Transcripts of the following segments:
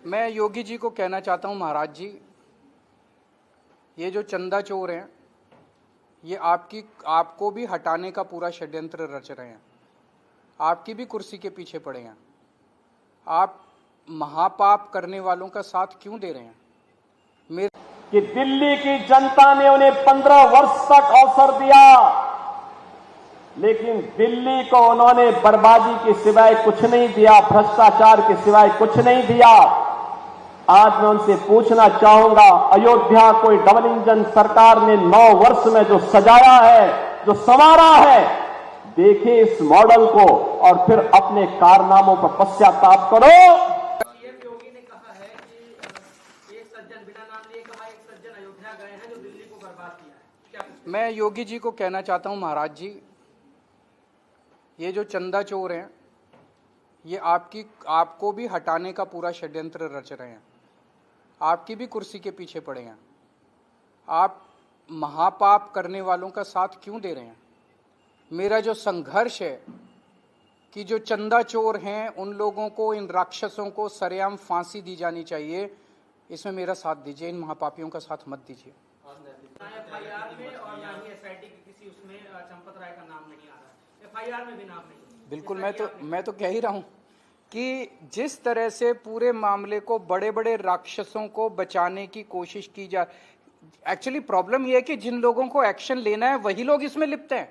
मैं योगी जी को कहना चाहता हूं, महाराज जी, ये जो चंदा चोर हैं, ये आपको भी हटाने का पूरा षड्यंत्र रच रहे हैं। आपकी भी कुर्सी के पीछे पड़े हैं। आप महापाप करने वालों का साथ क्यों दे रहे हैं? कि दिल्ली की जनता ने उन्हें 15 वर्ष तक अवसर दिया, लेकिन दिल्ली को उन्होंने बर्बादी के सिवाय कुछ नहीं दिया, भ्रष्टाचार के सिवाय कुछ नहीं दिया। आज मैं उनसे पूछना चाहूंगा, अयोध्या कोई डबल इंजन सरकार ने 9 वर्ष में जो सजाया है, जो संवारा है, देखिए इस मॉडल को और फिर अपने कारनामों पर पश्चाताप करो। सीएम योगी ने कहा है कि एक सज्जन, बिना नाम लिए कहा, एक सज्जन अयोध्या गए हैं जो दिल्ली को बर्बाद किया है। क्या मैं योगी जी को कहना चाहता हूं, महाराज जी, ये जो चंदा चोर हैं, ये आपको भी हटाने का पूरा षड्यंत्र रच रहे हैं। आपकी भी कुर्सी के पीछे पड़े हैं। आप महापाप करने वालों का साथ क्यों दे रहे हैं? मेरा जो संघर्ष है कि जो चंदा चोर हैं उन लोगों को, इन राक्षसों को सरेआम फांसी दी जानी चाहिए, इसमें मेरा साथ दीजिए। इन महापापियों का साथ मत दीजिए। एफआईआर में और ना ही एसआईटी की किसी उसमें चंपत राय का नाम नहीं आ रहा है। एफआईआर में भी नाम नहीं। बिल्कुल, मैं तो कह ही रहा हूं कि जिस तरह से पूरे मामले को बड़े बड़े राक्षसों को बचाने की कोशिश की जा, एक्चुअली प्रॉब्लम यह है कि जिन लोगों को एक्शन लेना है वही लोग इसमें लिप्त हैं।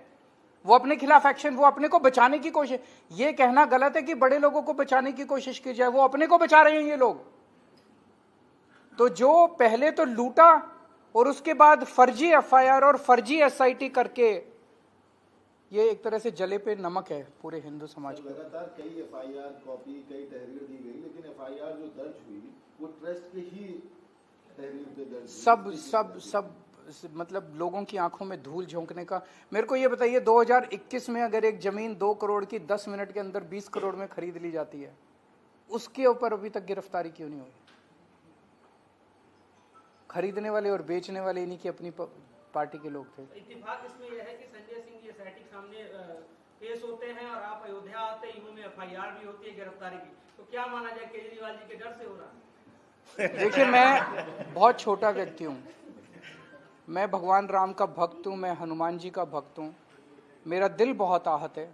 वो अपने खिलाफ एक्शन, वो अपने को बचाने की कोशिश, ये कहना गलत है कि बड़े लोगों को बचाने की कोशिश की जाए। वो अपने को बचा रहे हैं ये लोग। तो जो पहले तो लूटा और उसके बाद फर्जी एफआईआर और फर्जी एसआईटी करके, ये एक तरह से जले पे नमक है पूरे हिंदू समाज को। लगातार कई एफआईआर कॉपी, कई तहरीर दी गई, लेकिन एफआईआर जो दर्ज हुई वो ट्रस्ट के ही तहरीर पे दर्ज सब मतलब लोगों की आंखों में धूल झोंकने का। मेरे को ये बताइए, 2021 में अगर एक जमीन 2 करोड़ की 10 मिनट के अंदर 20 करोड़ में खरीद ली जाती है, उसके ऊपर अभी तक गिरफ्तारी क्यों नहीं हुई? खरीदने वाले और बेचने वाले इन्हीं की अपनी पार्टी के लोग थे। इत्तेफाक इसमें यह है कि संजय सिंह ये एसआईटी के सामने पेश होते हैं और आप अयोध्या आते ही उनमें एफआईआर भी होती है गिरफ्तारी की। तो क्या माना जाए, केजरीवाल जी के डर से हो रहा है? देखिए, मैं बहुत छोटा व्यक्ति हूँ। मैं भगवान राम का भक्त हूँ, मैं हनुमान जी का भक्त हूँ। मेरा दिल बहुत आहत है।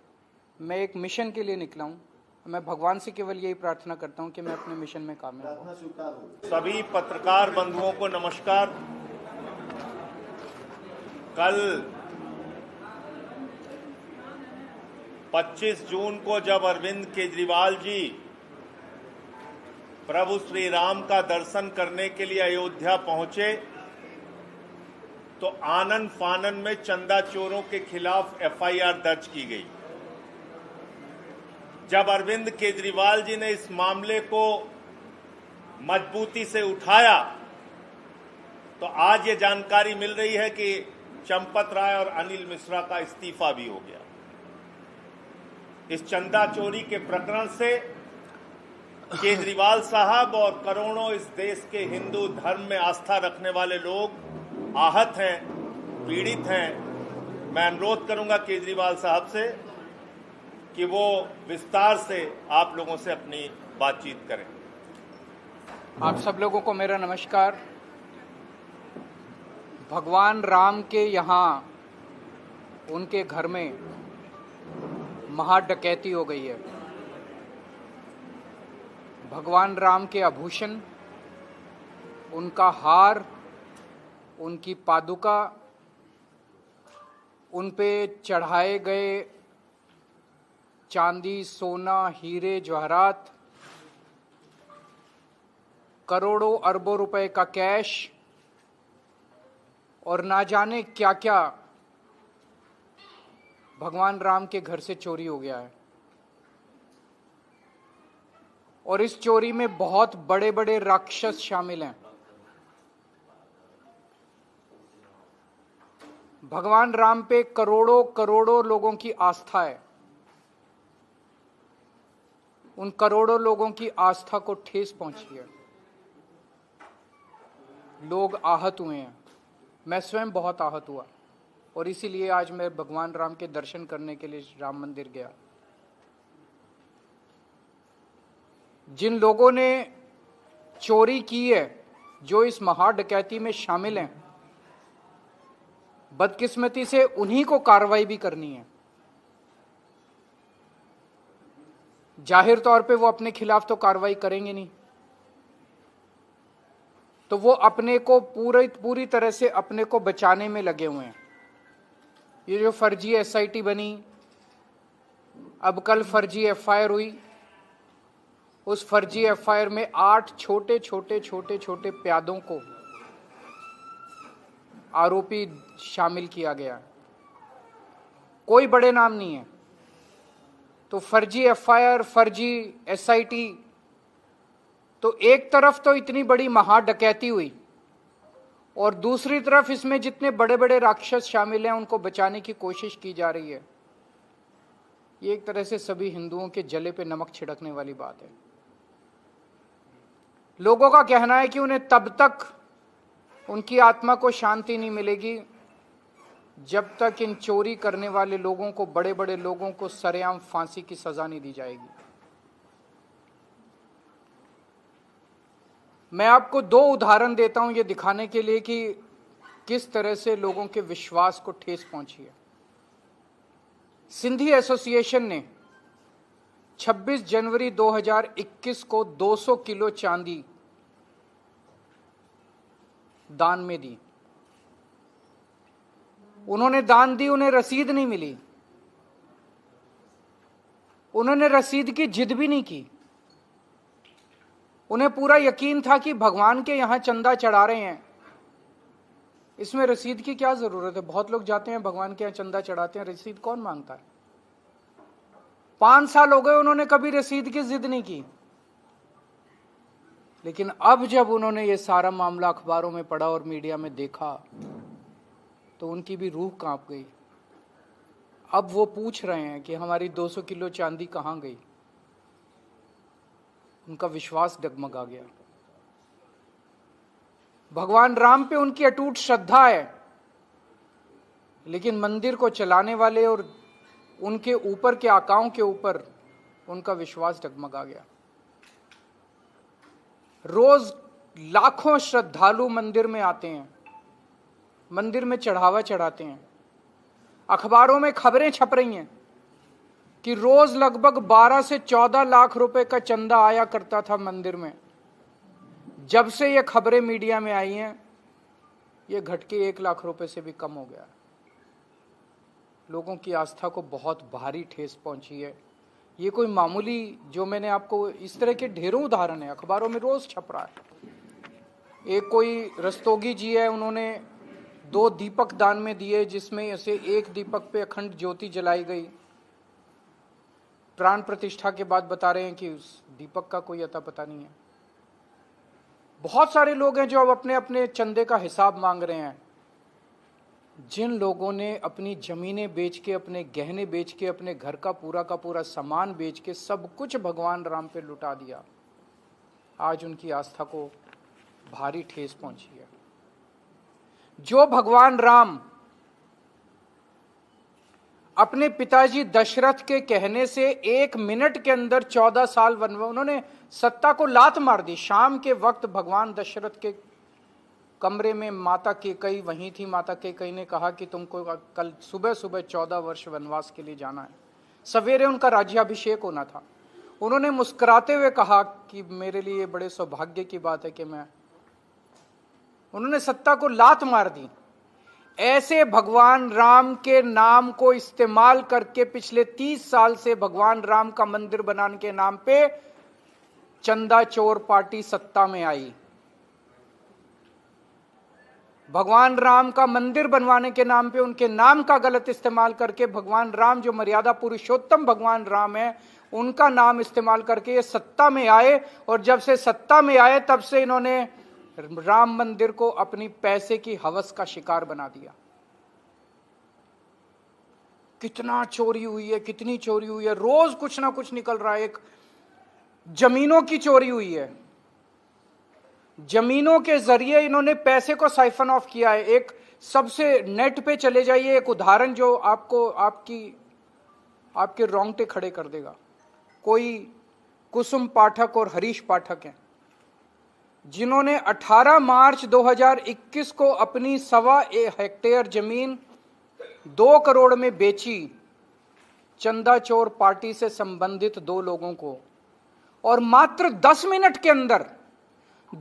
मैं एक मिशन के लिए निकला हूँ। मैं भगवान से केवल यही प्रार्थना करता हूँ कि मैं अपने मिशन में कामयाब हूँ। सभी पत्रकार बंधुओं को नमस्कार। कल 25 जून को जब अरविंद केजरीवाल जी प्रभु श्री राम का दर्शन करने के लिए अयोध्या पहुंचे, तो आनन फानन में चंदा चोरों के खिलाफ एफआईआर दर्ज की गई। जब अरविंद केजरीवाल जी ने इस मामले को मजबूती से उठाया, तो आज ये जानकारी मिल रही है कि चंपत राय और अनिल मिश्रा का इस्तीफा भी हो गया। इस चंदा चोरी के प्रकरण से केजरीवाल साहब और करोड़ों इस देश के हिंदू धर्म में आस्था रखने वाले लोग आहत हैं, पीड़ित हैं। मैं अनुरोध करूंगा केजरीवाल साहब से कि वो विस्तार से आप लोगों से अपनी बातचीत करें। आप सब लोगों को मेरा नमस्कार। भगवान राम के यहाँ उनके घर में महाडकैती हो गई है। भगवान राम के आभूषण, उनका हार, उनकी पादुका, उन पे चढ़ाए गए चांदी, सोना, हीरे, जवाहरात, करोड़ों अरबों रुपए का कैश और ना जाने क्या क्या भगवान राम के घर से चोरी हो गया है। और इस चोरी में बहुत बड़े बड़े राक्षस शामिल हैं। भगवान राम पे करोड़ों करोड़ों लोगों की आस्था है। उन करोड़ों लोगों की आस्था को ठेस पहुंची है। लोग आहत हुए हैं। मैं स्वयं बहुत आहत हुआ और इसीलिए आज मैं भगवान राम के दर्शन करने के लिए राम मंदिर गया। जिन लोगों ने चोरी की है, जो इस महा डकैती में शामिल हैं, बदकिस्मती से उन्हीं को कार्रवाई भी करनी है। जाहिर तौर पे वो अपने खिलाफ तो कार्रवाई करेंगे नहीं, तो वो अपने को पूरी तरह से अपने को बचाने में लगे हुए हैं। ये जो फर्जी एसआईटी बनी, अब कल फर्जी एफआईआर हुई, उस फर्जी एफआईआर में 8 छोटे छोटे प्यादों को आरोपी शामिल किया गया, कोई बड़े नाम नहीं है। तो फर्जी एफआईआर, फर्जी एसआईटी, तो एक तरफ तो इतनी बड़ी महा डकैती हुई और दूसरी तरफ इसमें जितने बड़े बड़े राक्षस शामिल हैं उनको बचाने की कोशिश की जा रही है। ये एक तरह से सभी हिंदुओं के जले पे नमक छिड़कने वाली बात है। लोगों का कहना है कि उन्हें तब तक उनकी आत्मा को शांति नहीं मिलेगी जब तक इन चोरी करने वाले लोगों को, बड़े बड़े लोगों को सरेआम फांसी की सजा नहीं दी जाएगी। मैं आपको 2 उदाहरण देता हूं ये दिखाने के लिए कि किस तरह से लोगों के विश्वास को ठेस पहुंची है। सिंधी एसोसिएशन ने 26 जनवरी 2021 को 200 किलो चांदी दान में दी। उन्होंने दान दी, उन्हें रसीद नहीं मिली, उन्होंने रसीद की जिद भी नहीं की। उन्हें पूरा यकीन था कि भगवान के यहां चंदा चढ़ा रहे हैं, इसमें रसीद की क्या जरूरत है। बहुत लोग जाते हैं भगवान के यहां चंदा चढ़ाते हैं, रसीद कौन मांगता है। 5 साल हो गए, उन्होंने कभी रसीद की जिद नहीं की। लेकिन अब जब उन्होंने ये सारा मामला अखबारों में पढ़ा और मीडिया में देखा तो उनकी भी रूह कांप गई। अब वो पूछ रहे हैं कि हमारी 200 किलो चांदी कहां गई। उनका विश्वास डगमगा गया। भगवान राम पे उनकी अटूट श्रद्धा है, लेकिन मंदिर को चलाने वाले और उनके ऊपर के आकाओं के ऊपर उनका विश्वास डगमगा गया। रोज लाखों श्रद्धालु मंदिर में आते हैं, मंदिर में चढ़ावा चढ़ाते हैं। अखबारों में खबरें छप रही हैं कि रोज लगभग 12 से 14 लाख रुपए का चंदा आया करता था मंदिर में। जब से ये खबरें मीडिया में आई हैं, ये घट के 1 लाख रुपए से भी कम हो गया। लोगों की आस्था को बहुत भारी ठेस पहुंची है। ये कोई मामूली, जो मैंने आपको इस तरह के ढेरों उदाहरण है, अखबारों में रोज छप रहा है। एक कोई रस्तोगी जी है, उन्होंने 2 दीपक दान में दिए, जिसमें से एक दीपक पे अखंड ज्योति जलाई गई। प्राण प्रतिष्ठा के बाद बता रहे हैं कि उस दीपक का कोई अता पता नहीं है। बहुत सारे लोग हैं जो अब अपने अपने चंदे का हिसाब मांग रहे हैं। जिन लोगों ने अपनी जमीनें बेच के, अपने गहने बेच के, अपने घर का पूरा सामान बेच के सब कुछ भगवान राम पे लुटा दिया, आज उनकी आस्था को भारी ठेस पहुंची है। जो भगवान राम अपने पिताजी दशरथ के कहने से 1 मिनट के अंदर 14 साल वनवास, उन्होंने सत्ता को लात मार दी। शाम के वक्त भगवान दशरथ के कमरे में माता कैकेयी वहीं थी। माता कैकेयी ने कहा कि तुमको कल सुबह 14 वर्ष वनवास के लिए जाना है। सवेरे उनका राज्याभिषेक होना था। उन्होंने मुस्कुराते हुए कहा कि मेरे लिए बड़े सौभाग्य की बात है कि उन्होंने सत्ता को लात मार दी। ऐसे भगवान राम के नाम को इस्तेमाल करके पिछले 30 साल से भगवान राम का मंदिर बनाने के नाम पे चंदा चोर पार्टी सत्ता में आई। भगवान राम का मंदिर बनवाने के नाम पे उनके नाम का गलत इस्तेमाल करके भगवान राम, जो मर्यादा पुरुषोत्तम भगवान राम है, उनका नाम इस्तेमाल करके ये सत्ता में आए। और जब से सत्ता में आए तब से इन्होंने राम मंदिर को अपनी पैसे की हवस का शिकार बना दिया। कितना चोरी हुई है, कितनी चोरी हुई है, रोज कुछ ना कुछ निकल रहा है। एक जमीनों की चोरी हुई है, जमीनों के जरिए इन्होंने पैसे को साइफन ऑफ किया है। एक सबसे नेट पे चले जाइए, एक उदाहरण जो आपको आपके रोंगटे खड़े कर देगा। कोई कुसुम पाठक और हरीश पाठक हैं, जिन्होंने 18 मार्च 2021 को अपनी 1.25 हेक्टेयर जमीन 2 करोड़ में बेची चंदा चोर पार्टी से संबंधित 2 लोगों को, और मात्र 10 मिनट के अंदर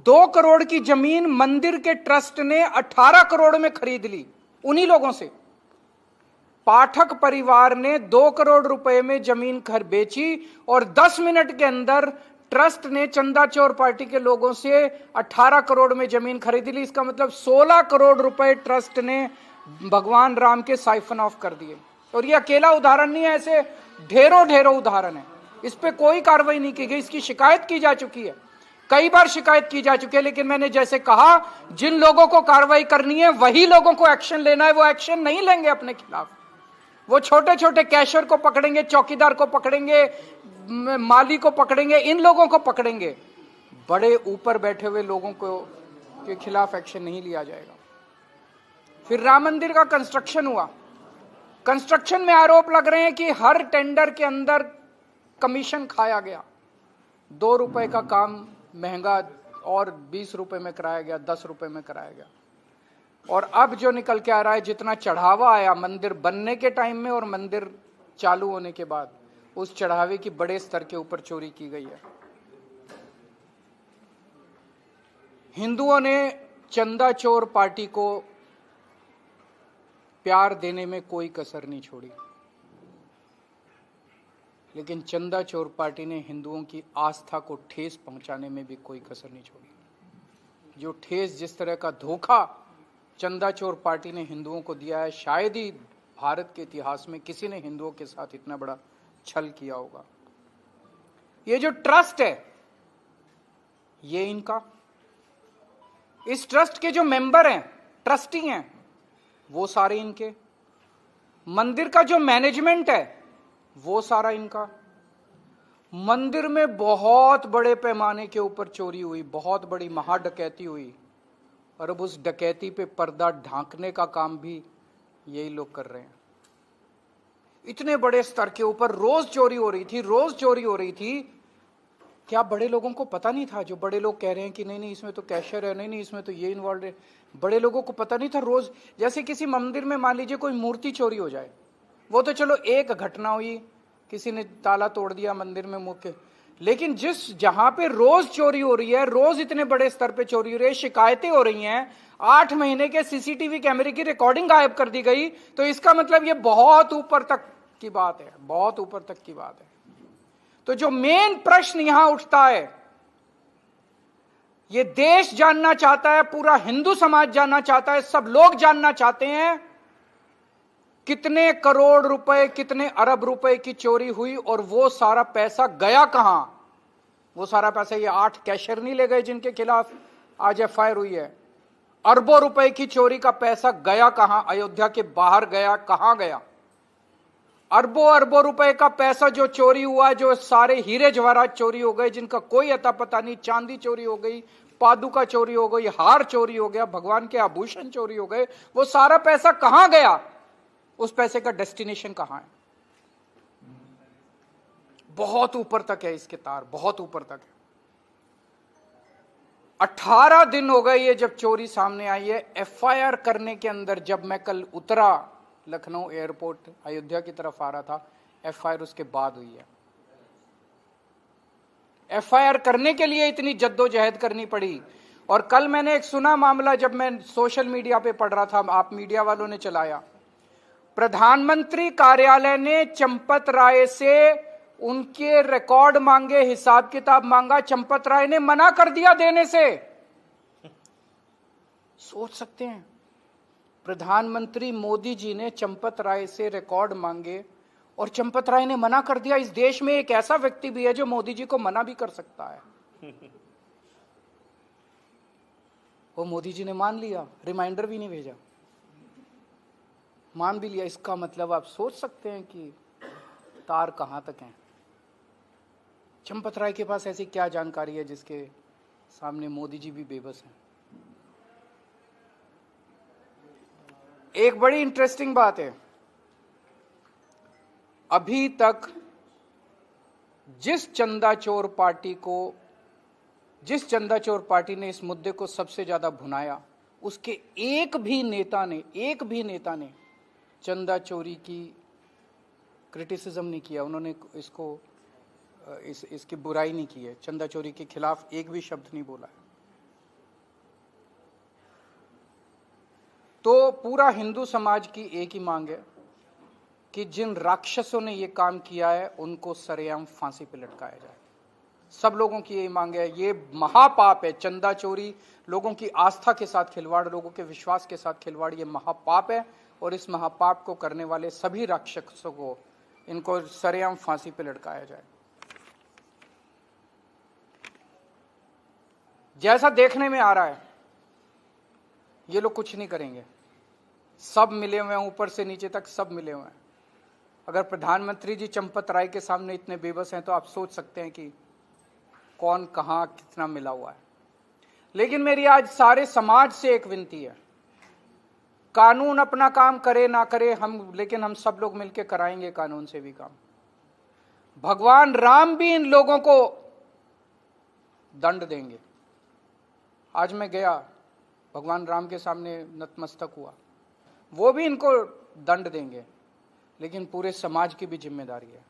2 करोड़ की जमीन मंदिर के ट्रस्ट ने 18 करोड़ में खरीद ली उन्हीं लोगों से। पाठक परिवार ने 2 करोड़ रुपए में जमीन बेची और 10 मिनट के अंदर ट्रस्ट ने चंदा चोर पार्टी के लोगों से 18 करोड़ में जमीन खरीद ली। इसका मतलब 16 करोड़ रुपए ट्रस्ट ने भगवान राम के साइफन ऑफ कर दिए। और ये अकेला उदाहरण नहीं है, ऐसे ढेरों उदाहरण है। इस पे कोई कार्रवाई नहीं की गई, इसकी शिकायत की जा चुकी है, कई बार शिकायत की जा चुकी है। लेकिन मैंने जैसे कहा, जिन लोगों को कार्रवाई करनी है वही लोगों को एक्शन लेना है, वो एक्शन नहीं लेंगे अपने खिलाफ। वो छोटे छोटे कैशियर को पकड़ेंगे, चौकीदार को पकड़ेंगे, माली को पकड़ेंगे, इन लोगों को पकड़ेंगे, बड़े ऊपर बैठे हुए लोगों को के खिलाफ एक्शन नहीं लिया जाएगा। फिर राम मंदिर का कंस्ट्रक्शन हुआ। कंस्ट्रक्शन में आरोप लग रहे हैं कि हर टेंडर के अंदर कमीशन खाया गया। 2 रुपए का काम महंगा और 20 रुपए में कराया गया, 10 रुपए में कराया गया। और अब जो निकल के आ रहा है, जितना चढ़ावा आया मंदिर बनने के टाइम में और मंदिर चालू होने के बाद, उस चढ़ावे की बड़े स्तर के ऊपर चोरी की गई है। हिंदुओं ने चंदा चोर पार्टी को प्यार देने में कोई कसर नहीं छोड़ी, लेकिन चंदा चोर पार्टी ने हिंदुओं की आस्था को ठेस पहुंचाने में भी कोई कसर नहीं छोड़ी। जो ठेस, जिस तरह का धोखा चंदा चोर पार्टी ने हिंदुओं को दिया है, शायद ही भारत के इतिहास में किसी ने हिंदुओं के साथ इतना बड़ा छल किया होगा। ये जो ट्रस्ट है, ये इनका, इस ट्रस्ट के जो मेंबर हैं, ट्रस्टी हैं, वो सारे इनके। मंदिर का जो मैनेजमेंट है, वो सारा इनका। मंदिर में बहुत बड़े पैमाने के ऊपर चोरी हुई, बहुत बड़ी महाडकैती हुई, और अब उस डकैती पे पर्दा ढांकने का काम भी यही लोग कर रहे हैं। इतने बड़े स्तर के ऊपर रोज चोरी हो रही थी, रोज चोरी हो रही थी। क्या बड़े लोगों को पता नहीं था? जो बड़े लोग कह रहे हैं कि नहीं नहीं इसमें तो कैशियर है, नहीं नहीं इसमें तो ये इन्वॉल्व है, बड़े लोगों को पता नहीं था। रोज जैसे किसी मंदिर में मान लीजिए कोई मूर्ति चोरी हो जाए, वो तो चलो एक घटना हुई, किसी ने ताला तोड़ दिया मंदिर में मुख्य, लेकिन जहां पे रोज चोरी हो रही है, रोज इतने बड़े स्तर पे चोरी हो रही है, शिकायतें हो रही हैं, 8 महीने के सीसीटीवी कैमरे की रिकॉर्डिंग गायब कर दी गई, तो इसका मतलब ये बहुत ऊपर तक की बात है, बहुत ऊपर तक की बात है। तो जो मेन प्रश्न यहां उठता है, ये देश जानना चाहता है, पूरा हिंदू समाज जानना चाहता है, सब लोग जानना चाहते हैं कितने करोड़ रुपए, कितने अरब रुपए की चोरी हुई और वो सारा पैसा गया कहां। वो सारा पैसा ये 8 कैशियर नहीं ले गए जिनके खिलाफ आज एफआईआर हुई है। अरबों रुपए की चोरी का पैसा गया कहां, अयोध्या के बाहर गया, कहां गया? अरबों रुपए का पैसा जो चोरी हुआ, जो सारे हीरे जवाहरात चोरी हो गए जिनका कोई अता पता नहीं, चांदी चोरी हो गई, पादुका चोरी हो गई, हार चोरी हो गया, भगवान के आभूषण चोरी हो गए, वो सारा पैसा कहां गया? उस पैसे का डेस्टिनेशन कहां है? बहुत ऊपर तक है इसके तार, बहुत ऊपर तक है। 18 दिन हो गए ये जब चोरी सामने आई है। एफआईआर करने के अंदर, जब मैं कल उतरा लखनऊ एयरपोर्ट अयोध्या की तरफ आ रहा था, एफआईआर उसके बाद हुई है। एफआईआर करने के लिए इतनी जद्दोजहद करनी पड़ी। और कल मैंने एक सुना मामला, जब मैं सोशल मीडिया पे पढ़ रहा था, आप मीडिया वालों ने चलाया, प्रधानमंत्री कार्यालय ने चंपत राय से उनके रिकॉर्ड मांगे, हिसाब किताब मांगा, चंपत राय ने मना कर दिया देने से। सोच सकते हैं, प्रधानमंत्री मोदी जी ने चंपत राय से रिकॉर्ड मांगे और चंपत राय ने मना कर दिया। इस देश में एक ऐसा व्यक्ति भी है जो मोदी जी को मना भी कर सकता है। वो मोदी जी ने मान लिया, रिमाइंडर भी नहीं भेजा, मान भी लिया। इसका मतलब आप सोच सकते हैं कि तार कहां तक हैं। चंपत राय के पास ऐसी क्या जानकारी है जिसके सामने मोदी जी भी बेबस हैं। एक बड़ी इंटरेस्टिंग बात है, अभी तक जिस चंदा चोर पार्टी को जिस चंदा चोर पार्टी ने इस मुद्दे को सबसे ज्यादा भुनाया, उसके एक भी नेता ने चंदा चोरी की क्रिटिसिज्म नहीं किया। उन्होंने इसकी बुराई नहीं की है, चंदा चोरी के खिलाफ एक भी शब्द नहीं बोला है। तो पूरा हिंदू समाज की एक ही मांग है कि जिन राक्षसों ने ये काम किया है उनको सरेआम फांसी पे लटकाया जाए। सब लोगों की यही मांग है। ये महापाप है, चंदा चोरी लोगों की आस्था के साथ खिलवाड़, लोगों के विश्वास के साथ खिलवाड़, ये महापाप है। और इस महापाप को करने वाले सभी राक्षसों को इनको सरेआम फांसी पे लटकाया जाए। जैसा देखने में आ रहा है, ये लोग कुछ नहीं करेंगे। सब मिले हुए हैं, ऊपर से नीचे तक सब मिले हुए हैं। अगर प्रधानमंत्री जी चंपत राय के सामने इतने बेबस हैं तो आप सोच सकते हैं कि कौन कहां कितना मिला हुआ है। लेकिन मेरी आज सारे समाज से एक विनती है, कानून अपना काम करे ना करे लेकिन हम सब लोग मिलकर कराएंगे कानून से भी काम। भगवान राम भी इन लोगों को दंड देंगे। आज मैं गया, भगवान राम के सामने नतमस्तक हुआ, वो भी इनको दंड देंगे। लेकिन पूरे समाज की भी जिम्मेदारी है।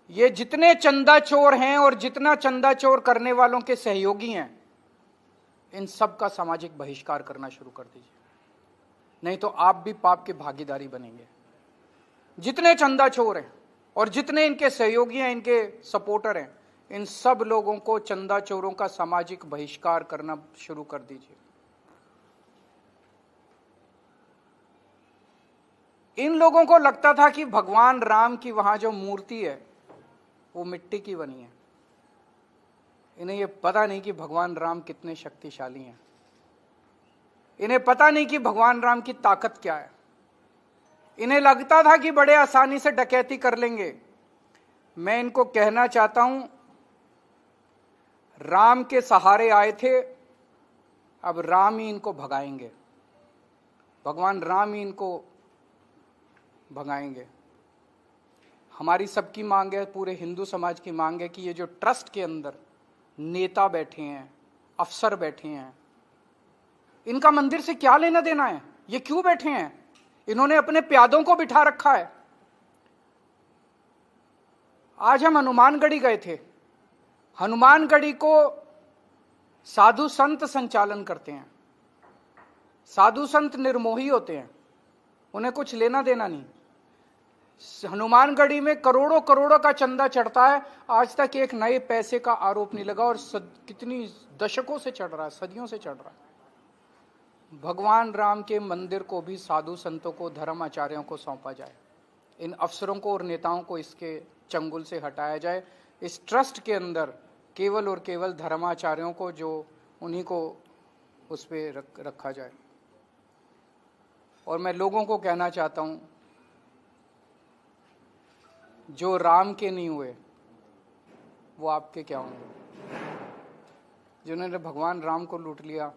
ये जितने चंदा चोर हैं और जितना चंदा चोर करने वालों के सहयोगी हैं, इन सब का सामाजिक बहिष्कार करना शुरू कर दीजिए, नहीं तो आप भी पाप के भागीदारी बनेंगे। जितने चंदा चोर हैं और जितने इनके सहयोगी हैं, इनके सपोर्टर हैं, इन सब लोगों को, चंदा चोरों का सामाजिक बहिष्कार करना शुरू कर दीजिए। इन लोगों को लगता था कि भगवान राम की वहां जो मूर्ति है वो मिट्टी की बनी है। इन्हें यह पता नहीं कि भगवान राम कितने शक्तिशाली हैं। इन्हें पता नहीं कि भगवान राम की ताकत क्या है। इन्हें लगता था कि बड़े आसानी से डकैती कर लेंगे। मैं इनको कहना चाहता हूं, राम के सहारे आए थे, अब राम ही इनको भगाएंगे। भगवान राम ही इनको भगाएंगे। हमारी सबकी मांग है, पूरे हिंदू समाज की मांग है कि ये जो ट्रस्ट के अंदर नेता बैठे हैं, अफसर बैठे हैं, इनका मंदिर से क्या लेना देना है? ये क्यों बैठे हैं? इन्होंने अपने प्यादों को बिठा रखा है। आज हम हनुमानगढ़ी गए थे। हनुमानगढ़ी को साधु संत संचालन करते हैं। साधु संत निर्मोही होते हैं, उन्हें कुछ लेना देना नहीं। हनुमानगढ़ी में करोड़ों करोड़ों का चंदा चढ़ता है, आज तक एक नए पैसे का आरोप नहीं लगा, और कितनी दशकों से चढ़ रहा है, सदियों से चढ़ रहा है। भगवान राम के मंदिर को भी साधु संतों को, धर्म आचार्यों को सौंपा जाए। इन अफसरों को और नेताओं को इसके चंगुल से हटाया जाए। इस ट्रस्ट के अंदर केवल और केवल धर्माचार्यों को, जो उन्हीं को उस पर रखा जाए। और मैं लोगों को कहना चाहता हूं, जो राम के नहीं हुए वो आपके क्या होंगे? जिन्होंने भगवान राम को लूट लिया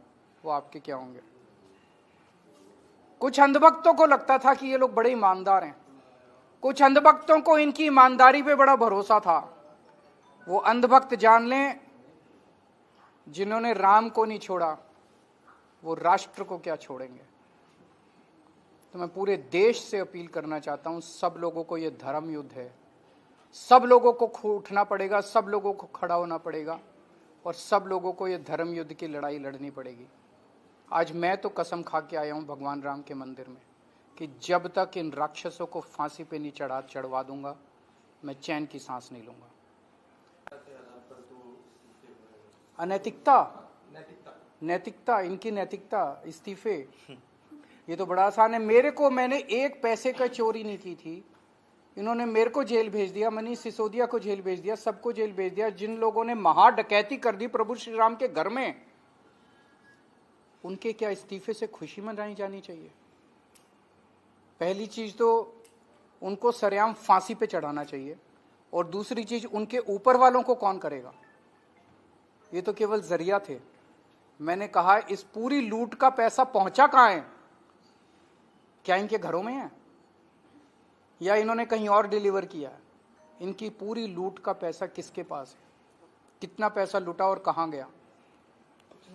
वो आपके क्या होंगे? कुछ अंधभक्तों को लगता था कि ये लोग बड़े ईमानदार हैं। कुछ अंधभक्तों को इनकी ईमानदारी पे बड़ा भरोसा था। वो अंधभक्त जान लें, जिन्होंने राम को नहीं छोड़ा वो राष्ट्र को क्या छोड़ेंगे। तो मैं पूरे देश से अपील करना चाहता हूं, सब लोगों को ये धर्म युद्ध है। सब लोगों को उठना पड़ेगा, सब लोगों को खड़ा होना पड़ेगा, और सब लोगों को ये धर्म युद्ध की लड़ाई लड़नी पड़ेगी। आज मैं तो कसम खा के आया हूं भगवान राम के मंदिर में कि जब तक इन राक्षसों को फांसी पे नहीं चढ़वा दूंगा, मैं चैन की सांस नहीं लूंगा। अनैतिकता, नैतिकता, इनकी नैतिकता, इस्तीफे, ये तो बड़ा आसान है। मैंने एक पैसे का चोरी नहीं की थी, इन्होंने मेरे को जेल भेज दिया, मनीष सिसोदिया को जेल भेज दिया, सबको जेल भेज दिया। जिन लोगों ने महा डकैती कर दी प्रभु श्री राम के घर में, उनके क्या इस्तीफे से खुशी मनाई जानी चाहिए? पहली चीज तो उनको सरेआम फांसी पे चढ़ाना चाहिए, और दूसरी चीज उनके ऊपर वालों को कौन करेगा? ये तो केवल जरिया थे। मैंने कहा इस पूरी लूट का पैसा पहुंचा कहां है? क्या इनके घरों में है या इन्होंने कहीं और डिलीवर किया? इनकी पूरी लूट का पैसा किसके पास है? कितना पैसा लूटा और कहां गया?